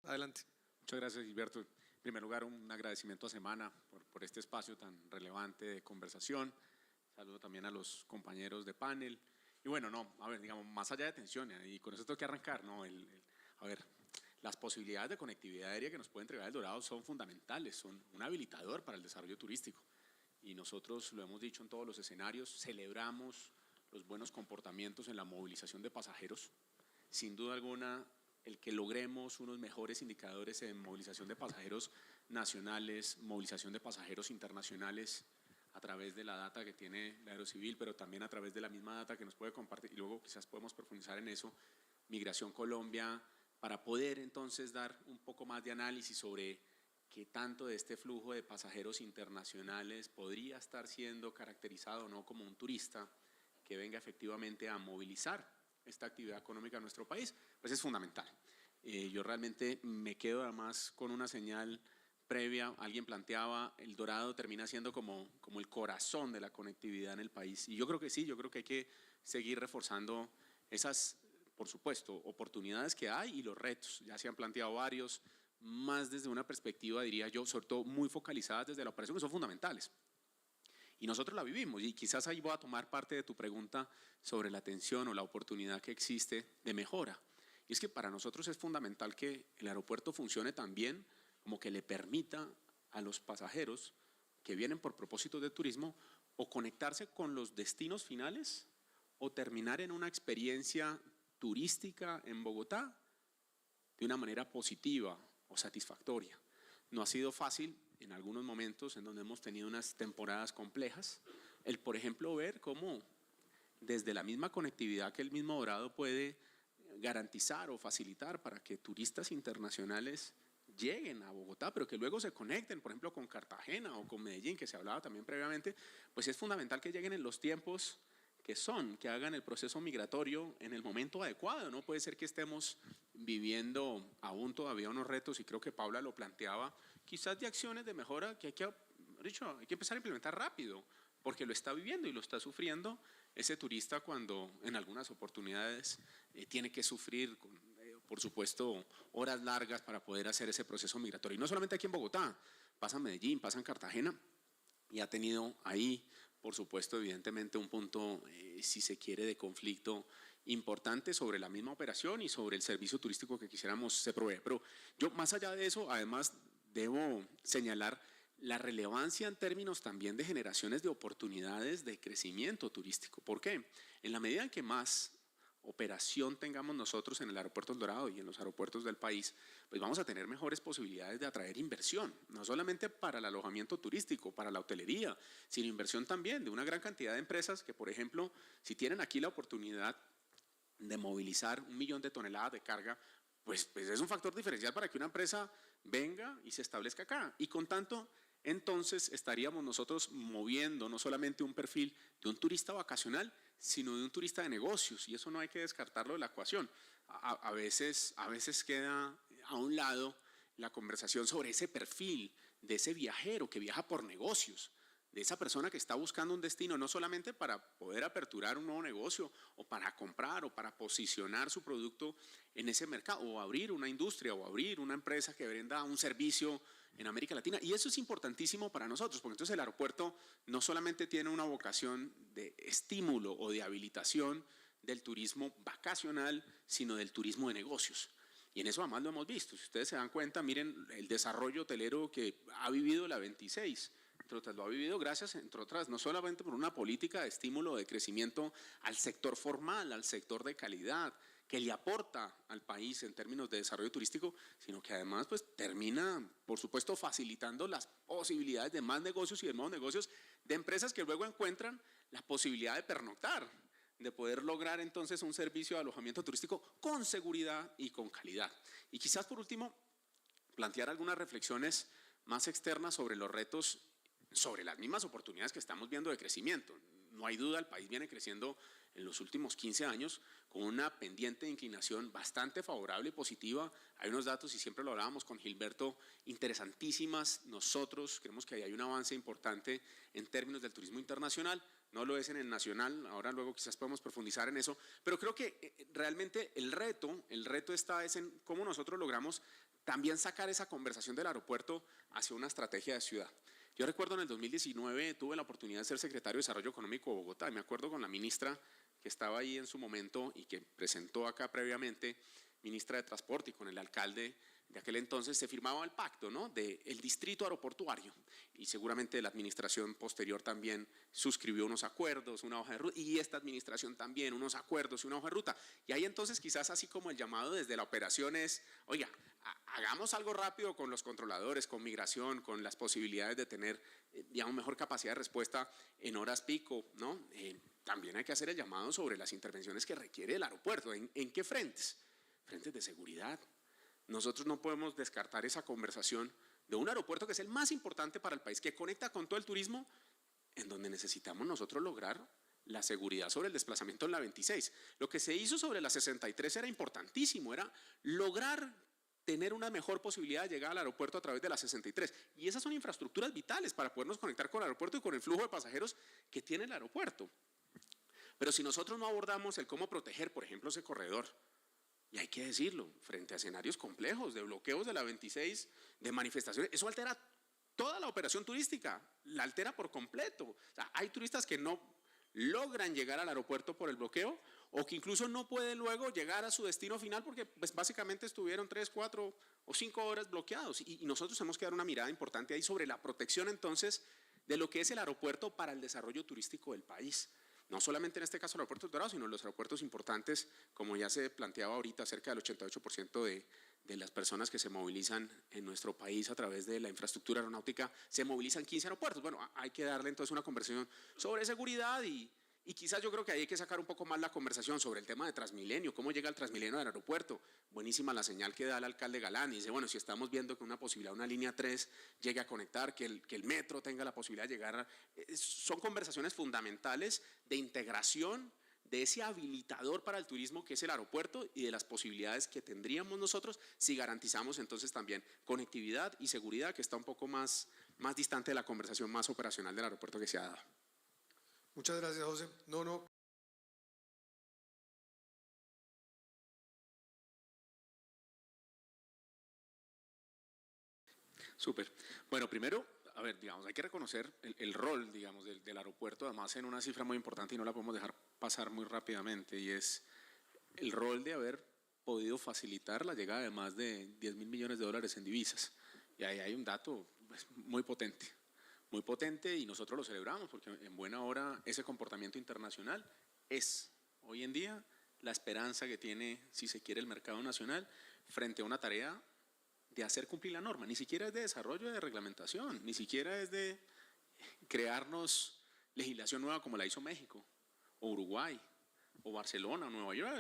Adelante. Muchas gracias, Gilberto. En primer lugar, un agradecimiento a Semana por este espacio tan relevante de conversación. Saludo también a los compañeros de panel. Y bueno, digamos, más allá de tensión, y con eso tengo que arrancar, las posibilidades de conectividad aérea que nos puede entregar El Dorado son fundamentales, son un habilitador para el desarrollo turístico. Y nosotros lo hemos dicho en todos los escenarios, celebramos los buenos comportamientos en la movilización de pasajeros. Sin duda alguna, el que logremos unos mejores indicadores en movilización de pasajeros nacionales, movilización de pasajeros internacionales, a través de la data que tiene la Aerocivil, pero también a través de la misma data que nos puede compartir, y luego quizás podemos profundizar en eso, Migración Colombia, para poder entonces dar un poco más de análisis sobre qué tanto de este flujo de pasajeros internacionales podría estar siendo caracterizado o no como un turista que venga efectivamente a movilizar esta actividad económica en nuestro país, pues es fundamental. Yo realmente me quedo además con una señal previa, alguien planteaba, El Dorado termina siendo como el corazón de la conectividad en el país, y yo creo que sí, yo creo que hay que seguir reforzando esas, por supuesto, oportunidades que hay y los retos. Ya se han planteado varios, más desde una perspectiva, diría yo, sobre todo muy focalizadas desde la operación, que son fundamentales. Y nosotros la vivimos, y quizás ahí voy a tomar parte de tu pregunta sobre la tensión o la oportunidad que existe de mejora. Y es que para nosotros es fundamental que el aeropuerto funcione tan bien como que le permita a los pasajeros que vienen por propósitos de turismo o conectarse con los destinos finales o terminar en una experiencia turística en Bogotá de una manera positiva o satisfactoria. No ha sido fácil en algunos momentos en donde hemos tenido unas temporadas complejas, el por ejemplo ver cómo desde la misma conectividad que el mismo Dorado puede garantizar o facilitar para que turistas internacionales lleguen a Bogotá, pero que luego se conecten, por ejemplo, con Cartagena o con Medellín, que se hablaba también previamente, pues es fundamental que lleguen en los tiempos que hagan el proceso migratorio en el momento adecuado. No puede ser que estemos viviendo aún todavía unos retos, y creo que Paula lo planteaba, quizás de acciones de mejora que hay que empezar a implementar rápido, porque lo está viviendo y lo está sufriendo ese turista cuando en algunas oportunidades tiene que sufrir por supuesto, horas largas para poder hacer ese proceso migratorio. Y no solamente aquí en Bogotá, pasa en Medellín, pasa en Cartagena, y ha tenido ahí, por supuesto, evidentemente un punto, si se quiere, de conflicto importante sobre la misma operación y sobre el servicio turístico que quisiéramos se provee. Pero yo, más allá de eso, además debo señalar la relevancia en términos también de generaciones de oportunidades de crecimiento turístico. ¿Por qué? En la medida en que más operación tengamos nosotros en el aeropuerto El Dorado y en los aeropuertos del país, pues vamos a tener mejores posibilidades de atraer inversión, no solamente para el alojamiento turístico, para la hotelería, sino inversión también de una gran cantidad de empresas que, por ejemplo, si tienen aquí la oportunidad de movilizar 1 millón de toneladas de carga, pues es un factor diferencial para que una empresa venga y se establezca acá. Y con tanto, entonces estaríamos nosotros moviendo no solamente un perfil de un turista vacacional, sino de un turista de negocios, y eso no hay que descartarlo de la ecuación. A veces queda a un lado la conversación sobre ese perfil de ese viajero que viaja por negocios, de esa persona que está buscando un destino no solamente para poder aperturar un nuevo negocio o para comprar o para posicionar su producto en ese mercado o abrir una industria o abrir una empresa que venda un servicio en América Latina. Y eso es importantísimo para nosotros, porque entonces el aeropuerto no solamente tiene una vocación de estímulo o de habilitación del turismo vacacional, sino del turismo de negocios. Y en eso además lo hemos visto. Si ustedes se dan cuenta, miren el desarrollo hotelero que ha vivido la 26, entre otras, lo ha vivido gracias, entre otras, no solamente por una política de estímulo de crecimiento al sector formal, al sector de calidad, que le aporta al país en términos de desarrollo turístico, sino que además pues termina, por supuesto, facilitando las posibilidades de más negocios y de nuevos negocios de empresas que luego encuentran la posibilidad de pernoctar, de poder lograr entonces un servicio de alojamiento turístico con seguridad y con calidad. Y quizás por último, plantear algunas reflexiones más externas sobre los retos, sobre las mismas oportunidades que estamos viendo de crecimiento. No hay duda, el país viene creciendo en los últimos 15 años con una pendiente de inclinación bastante favorable y positiva. Hay unos datos, y siempre lo hablábamos con Gilberto, interesantísimas. Nosotros creemos que hay un avance importante en términos del turismo internacional, no lo es en el nacional, ahora luego quizás podemos profundizar en eso, pero creo que realmente el reto está en cómo nosotros logramos también sacar esa conversación del aeropuerto hacia una estrategia de ciudad. Yo recuerdo en el 2019 tuve la oportunidad de ser secretario de Desarrollo Económico de Bogotá y me acuerdo con la ministra que estaba ahí en su momento y que presentó acá previamente, ministra de Transporte, y con el alcalde de aquel entonces se firmaba el pacto, ¿no?, del distrito aeroportuario, y seguramente la administración posterior también suscribió unos acuerdos, una hoja de ruta, y esta administración también unos acuerdos y una hoja de ruta. Y ahí entonces quizás así como el llamado desde la operación es, oiga, hagamos algo rápido con los controladores, con migración, con las posibilidades de tener, digamos, mejor capacidad de respuesta en horas pico, ¿no? También hay que hacer el llamado sobre las intervenciones que requiere el aeropuerto. ¿En qué frentes? Frentes de seguridad. Nosotros no podemos descartar esa conversación de un aeropuerto que es el más importante para el país, que conecta con todo el turismo, en donde necesitamos nosotros lograr la seguridad sobre el desplazamiento en la 26. Lo que se hizo sobre la 63 era importantísimo, era lograr tener una mejor posibilidad de llegar al aeropuerto a través de la 63. Y esas son infraestructuras vitales para podernos conectar con el aeropuerto y con el flujo de pasajeros que tiene el aeropuerto. Pero si nosotros no abordamos el cómo proteger, por ejemplo, ese corredor, y hay que decirlo, frente a escenarios complejos de bloqueos de la 26, de manifestaciones, eso altera toda la operación turística, la altera por completo. O sea, hay turistas que no logran llegar al aeropuerto por el bloqueo o que incluso no pueden luego llegar a su destino final porque pues, básicamente estuvieron 3, 4 o 5 horas bloqueados. Y nosotros tenemos que dar una mirada importante ahí sobre la protección entonces de lo que es el aeropuerto para el desarrollo turístico del país. No solamente en este caso el aeropuerto Dorado, sino los aeropuertos importantes, como ya se planteaba ahorita, cerca del 88% de las personas que se movilizan en nuestro país a través de la infraestructura aeronáutica, se movilizan 15 aeropuertos. Bueno, hay que darle entonces una conversación sobre seguridad y quizás yo creo que ahí hay que sacar un poco más la conversación sobre el tema de Transmilenio, cómo llega el Transmilenio al aeropuerto. Buenísima la señal que da el alcalde Galán y dice, bueno, si estamos viendo que una posibilidad, una línea 3 llegue a conectar, que el metro tenga la posibilidad de llegar, son conversaciones fundamentales de integración de ese habilitador para el turismo que es el aeropuerto y de las posibilidades que tendríamos nosotros si garantizamos entonces también conectividad y seguridad, que está un poco más distante de la conversación más operacional del aeropuerto que se ha dado. Muchas gracias, José. No. Súper. Bueno, primero, a ver, digamos, hay que reconocer el rol, digamos, del aeropuerto, además en una cifra muy importante y no la podemos dejar pasar muy rápidamente, y es el rol de haber podido facilitar la llegada de más de 10.000 millones de dólares en divisas. Y ahí hay un dato pues, muy potente, y nosotros lo celebramos porque en buena hora ese comportamiento internacional es hoy en día la esperanza que tiene, si se quiere, el mercado nacional frente a una tarea de hacer cumplir la norma. Ni siquiera es de desarrollo de reglamentación, ni siquiera es de crearnos legislación nueva como la hizo México, o Uruguay, o Barcelona, o Nueva York.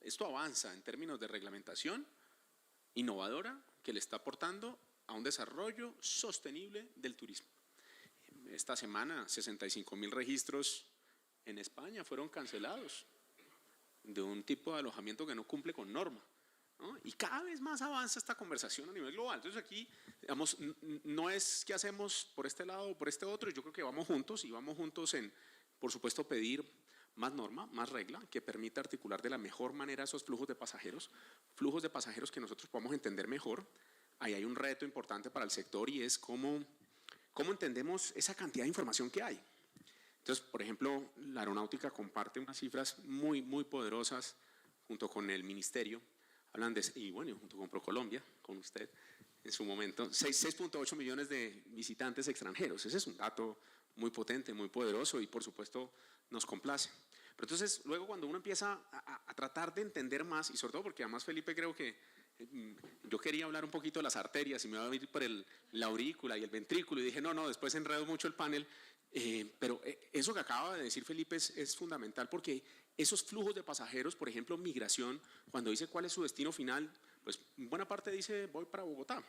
Esto avanza en términos de reglamentación innovadora que le está aportando a un desarrollo sostenible del turismo. Esta semana 65.000 registros en España fueron cancelados de un tipo de alojamiento que no cumple con norma, ¿no? Y cada vez más avanza esta conversación a nivel global. Entonces aquí, digamos, no es qué hacemos por este lado o por este otro, yo creo que vamos juntos en, por supuesto, pedir más norma, más regla, que permita articular de la mejor manera esos flujos de pasajeros que nosotros podamos entender mejor. Ahí hay un reto importante para el sector y es cómo entendemos esa cantidad de información que hay. Entonces, por ejemplo, la aeronáutica comparte unas cifras muy, muy poderosas junto con el ministerio, hablan de, y bueno, junto con ProColombia, con usted, en su momento, 6.8 millones de visitantes extranjeros. Ese es un dato muy potente, muy poderoso y por supuesto nos complace. Pero entonces, luego cuando uno empieza a tratar de entender más, y sobre todo porque además Felipe creo que yo quería hablar un poquito de las arterias y me iba a ir por la aurícula y el ventrículo y dije no, después enredo mucho el panel, pero eso que acaba de decir Felipe es fundamental porque esos flujos de pasajeros, por ejemplo migración, cuando dice cuál es su destino final, pues en buena parte dice voy para Bogotá,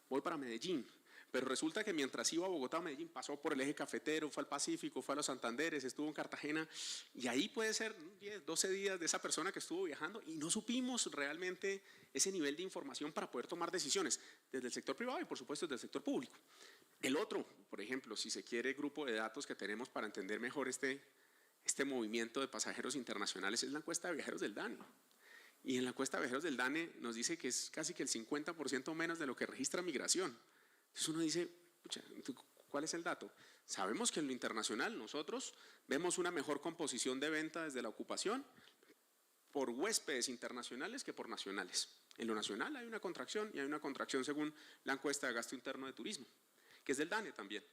voy para Medellín. Pero resulta que mientras iba a Bogotá, Medellín, pasó por el eje cafetero, fue al Pacífico, fue a los Santanderes, estuvo en Cartagena, y ahí puede ser 10, 12 días de esa persona que estuvo viajando y no supimos realmente ese nivel de información para poder tomar decisiones desde el sector privado y por supuesto desde el sector público. El otro, por ejemplo, si se quiere, grupo de datos que tenemos para entender mejor este movimiento de pasajeros internacionales es la encuesta de viajeros del DANE. Y en la encuesta de viajeros del DANE nos dice que es casi que el 50% menos de lo que registra migración. Entonces uno dice, pucha, ¿cuál es el dato? Sabemos que en lo internacional nosotros vemos una mejor composición de venta desde la ocupación por huéspedes internacionales que por nacionales. En lo nacional hay una contracción, y hay una contracción según la encuesta de gasto interno de turismo, que es del DANE también.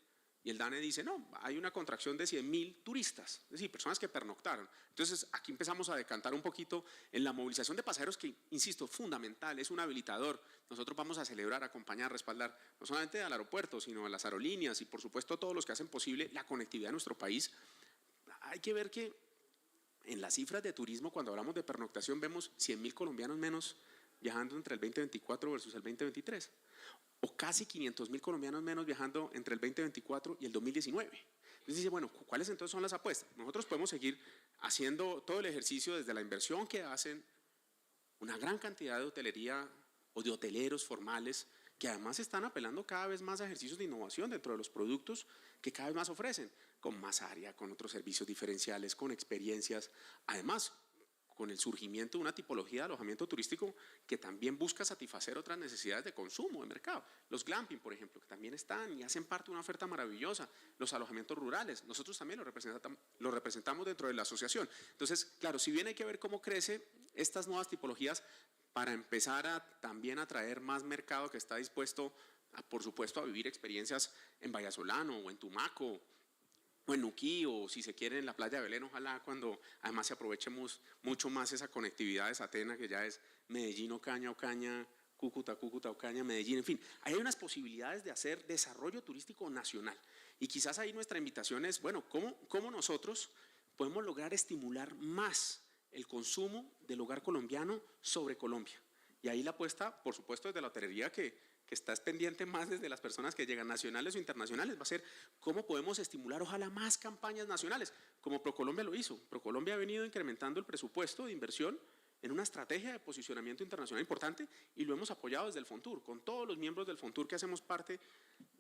Y el DANE dice, no, hay una contracción de 100.000 turistas, es decir, personas que pernoctaron. Entonces, aquí empezamos a decantar un poquito en la movilización de pasajeros que, insisto, fundamental, es un habilitador. Nosotros vamos a celebrar, acompañar, respaldar, no solamente al aeropuerto, sino a las aerolíneas y, por supuesto, a todos los que hacen posible la conectividad de nuestro país. Hay que ver que en las cifras de turismo, cuando hablamos de pernoctación, vemos 100.000 colombianos menos viajando entre el 2024 versus el 2023. O casi 500.000 colombianos menos viajando entre el 2024 y el 2019. Entonces dice, bueno, ¿cuáles entonces son las apuestas? Nosotros podemos seguir haciendo todo el ejercicio desde la inversión que hacen una gran cantidad de hotelería o de hoteleros formales que además están apelando cada vez más a ejercicios de innovación dentro de los productos que cada vez más ofrecen, con más área, con otros servicios diferenciales, con experiencias, además con el surgimiento de una tipología de alojamiento turístico que también busca satisfacer otras necesidades de consumo de mercado. Los glamping, por ejemplo, que también están y hacen parte de una oferta maravillosa. Los alojamientos rurales, nosotros también lo representamos dentro de la asociación. Entonces, claro, si bien hay que ver cómo crecen estas nuevas tipologías para empezar a también atraer más mercado que está dispuesto, por supuesto, a vivir experiencias en Vallasolano o en Tumaco, o en Nuquí, o si se quiere en la playa de Belén, ojalá cuando además se aprovechemos mucho más esa conectividad de Satena, que ya es Medellín, Ocaña, Cúcuta, Ocaña, Medellín, en fin. Hay unas posibilidades de hacer desarrollo turístico nacional. Y quizás ahí nuestra invitación es, bueno, ¿cómo nosotros podemos lograr estimular más el consumo del hogar colombiano sobre Colombia? Y ahí la apuesta, por supuesto, desde la hotelería que está pendiente más desde las personas que llegan, nacionales o internacionales, va a ser cómo podemos estimular ojalá más campañas nacionales, como ProColombia lo hizo. ProColombia ha venido incrementando el presupuesto de inversión en una estrategia de posicionamiento internacional importante y lo hemos apoyado desde el FONTUR, con todos los miembros del FONTUR que hacemos parte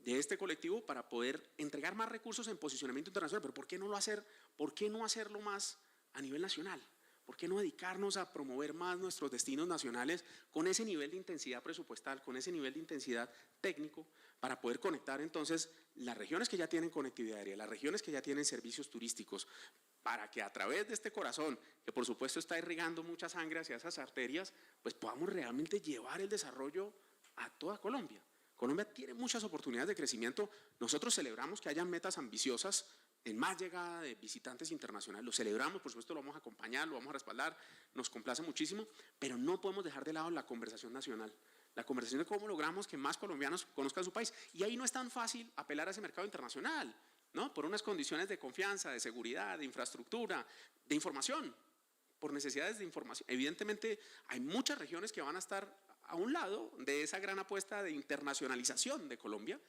de este colectivo para poder entregar más recursos en posicionamiento internacional. Pero ¿por qué no lo hacer? ¿Por qué no hacerlo más a nivel nacional? ¿Por qué no dedicarnos a promover más nuestros destinos nacionales con ese nivel de intensidad presupuestal, con ese nivel de intensidad técnico, para poder conectar entonces las regiones que ya tienen conectividad aérea, las regiones que ya tienen servicios turísticos, para que a través de este corazón, que por supuesto está irrigando mucha sangre hacia esas arterias, pues podamos realmente llevar el desarrollo a toda Colombia? Colombia tiene muchas oportunidades de crecimiento. Nosotros celebramos que hayan metas ambiciosas en más llegada de visitantes internacionales. Lo celebramos, por supuesto, lo vamos a acompañar, lo vamos a respaldar, nos complace muchísimo, pero no podemos dejar de lado la conversación nacional, la conversación de cómo logramos que más colombianos conozcan su país. Y ahí no es tan fácil apelar a ese mercado internacional, ¿no? Por unas condiciones de confianza, de seguridad, de infraestructura, de información, por necesidades de información. Evidentemente, hay muchas regiones que van a estar a un lado de esa gran apuesta de internacionalización de Colombia,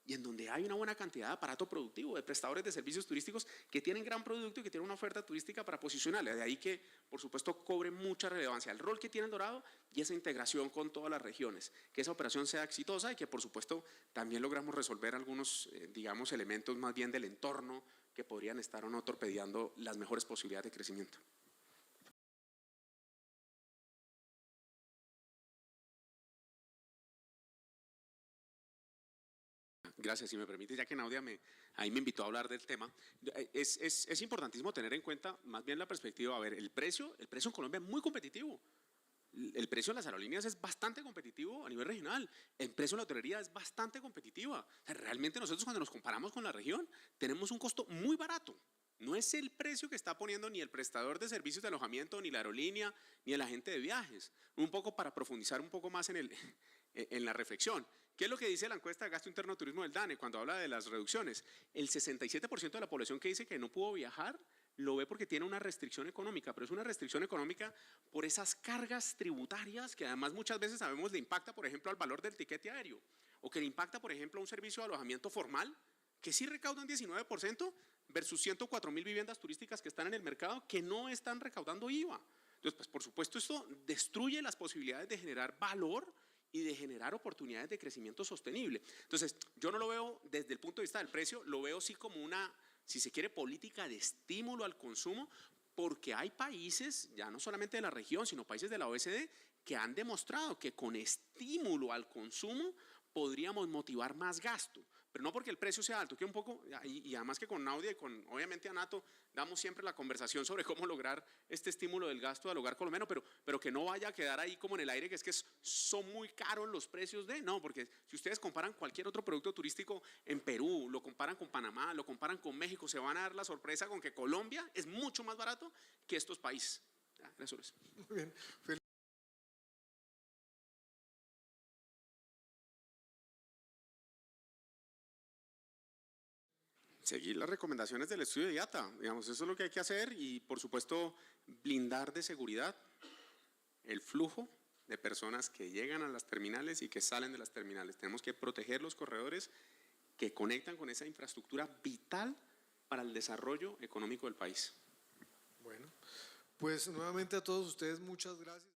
y en donde hay una buena cantidad de aparato productivo, de prestadores de servicios turísticos que tienen gran producto y que tienen una oferta turística para posicionarle. De ahí que, por supuesto, cobre mucha relevancia el rol que tiene el Dorado y esa integración con todas las regiones, que esa operación sea exitosa y que, por supuesto, también logramos resolver algunos, digamos, elementos más bien del entorno que podrían estar o no torpedeando las mejores posibilidades de crecimiento. Gracias, si me permite, ya que Naudia ahí me invitó a hablar del tema. Es importantísimo tener en cuenta más bien la perspectiva. A ver, el precio en Colombia es muy competitivo. El precio en las aerolíneas es bastante competitivo a nivel regional. El precio en la hotelería es bastante competitiva. O sea, realmente nosotros cuando nos comparamos con la región tenemos un costo muy barato. No es el precio que está poniendo ni el prestador de servicios de alojamiento, ni la aerolínea, ni el agente de viajes. Un poco para profundizar un poco más en la reflexión. ¿Qué es lo que dice la encuesta de gasto interno de turismo del DANE cuando habla de las reducciones? El 67% de la población que dice que no pudo viajar lo ve porque tiene una restricción económica, pero es una restricción económica por esas cargas tributarias que además muchas veces sabemos le impacta, por ejemplo, al valor del tiquete aéreo, o que le impacta, por ejemplo, a un servicio de alojamiento formal, que sí recauda un 19% versus 104.000 viviendas turísticas que están en el mercado que no están recaudando IVA. Entonces, pues, por supuesto, esto destruye las posibilidades de generar valor y de generar oportunidades de crecimiento sostenible. Entonces, yo no lo veo desde el punto de vista del precio, lo veo sí como una, si se quiere, política de estímulo al consumo, porque hay países, ya no solamente de la región, sino países de la OECD, que han demostrado que con estímulo al consumo podríamos motivar más gasto, pero no porque el precio sea alto, que un poco, y además que con Naudia y con obviamente Anato damos siempre la conversación sobre cómo lograr este estímulo del gasto del hogar colombiano, pero que no vaya a quedar ahí como en el aire, que es que son muy caros los precios de, no, porque si ustedes comparan cualquier otro producto turístico en Perú, lo comparan con Panamá, lo comparan con México, se van a dar la sorpresa con que Colombia es mucho más barato que estos países. Ya, eso es. Muy bien. Seguir las recomendaciones del estudio de IATA, digamos, eso es lo que hay que hacer y por supuesto blindar de seguridad el flujo de personas que llegan a las terminales y que salen de las terminales. Tenemos que proteger los corredores que conectan con esa infraestructura vital para el desarrollo económico del país. Bueno, pues nuevamente a todos ustedes muchas gracias.